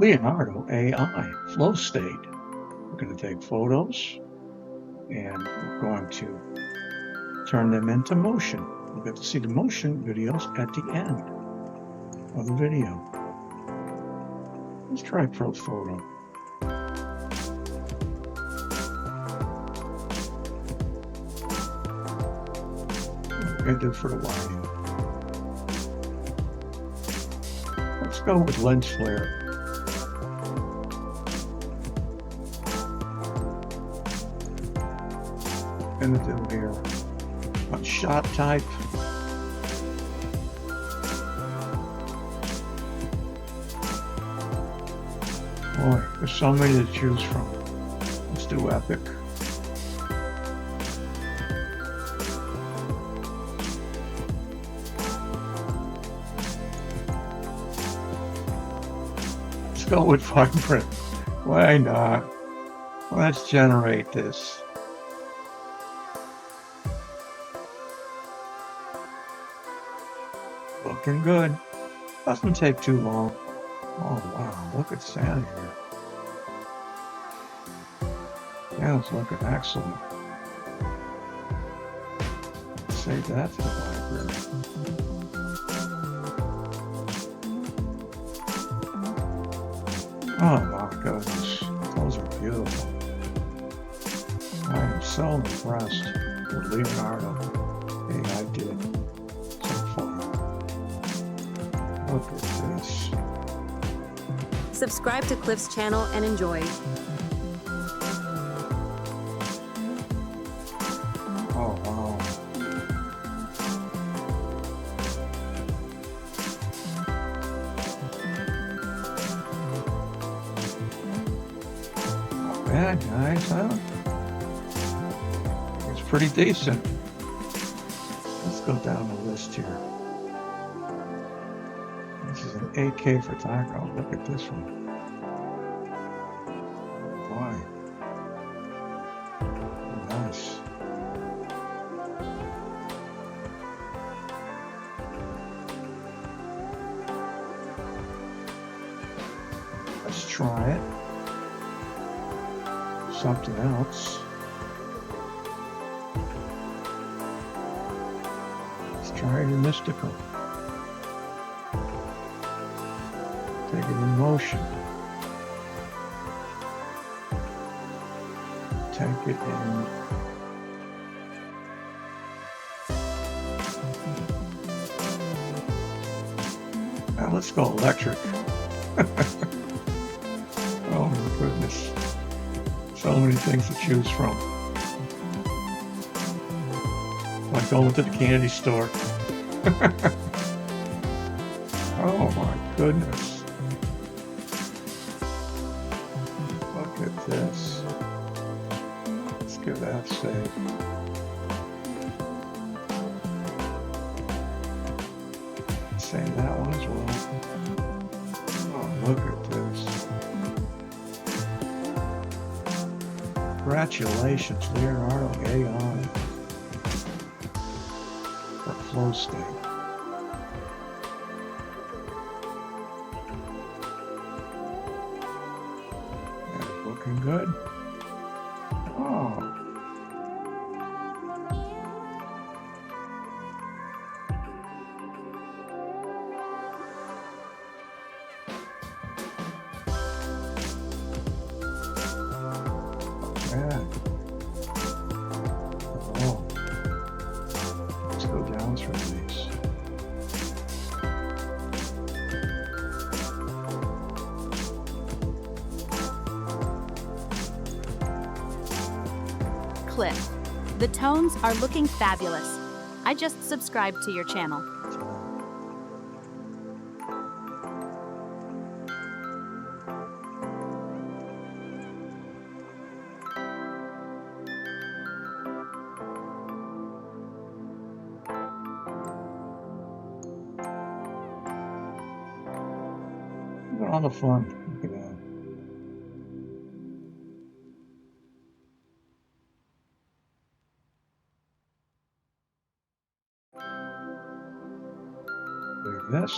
Leonardo AI flow state. We're going to take photos and we're going to turn them into motion. We'll get to see the motion videos at the end of the video. Let's try Pro Photo. What I do for the lighting. Let's go with lens flare. Gonna do here on shot type. Boy, there's so many to choose from. Let's do epic. Let's go with vibrant. Why not? Let's generate this. Looking good. Doesn't take too long. Oh wow, look at Santa here. Santa's looking excellent. Save that to the library. Oh my goodness, those are beautiful. I am so impressed with Leonardo. Hey, I did so far. Look at this. Subscribe to Cliff's channel and enjoy. Oh wow. Not bad, guys, huh? It's pretty decent. Let's go down the list here. This is an 8K photography. Oh, look at this one. Boy. Nice. Let's try it. Something else. Let's try it in mystical. Take it in motion. Take it in. Now let's go electric. Oh my goodness. So many things to choose from. Like going to the candy store. Oh my goodness. Look at this. Let's give that a save. Save that one as well. Oh, look at this. Congratulations, Leonardo AI for flow state. Yeah, looking good. Oh. Yeah. Oh. Let's go down through these. Cliff, the tones are looking fabulous. I just subscribed to your channel. Look at all the fun. Look at that. Like this.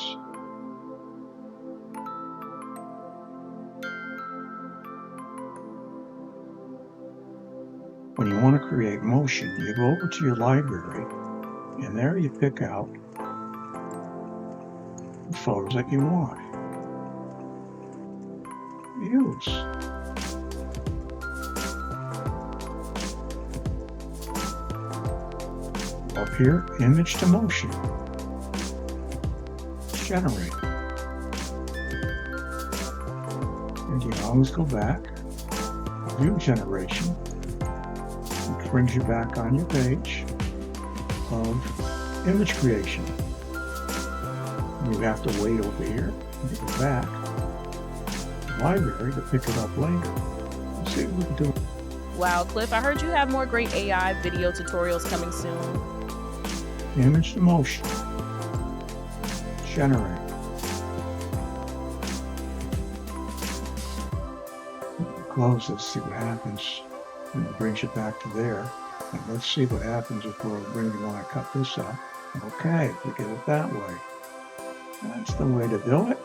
create motion, you go over to your library, and there you pick out the photos that you want. Use. Up here, image to motion. Generate. And you can always go back. View generation, which brings you back on your page of image creation. You have to wait over here and go back to the library to pick it up later. Let's see what we can do. Wow, Cliff, I heard you have more great AI video tutorials coming soon. Image to motion. Generate. Close this, see what happens, and it brings you back to there. And let's see what happens if we're going to want to cut this up. Okay, we get it that way. That's the way to do it.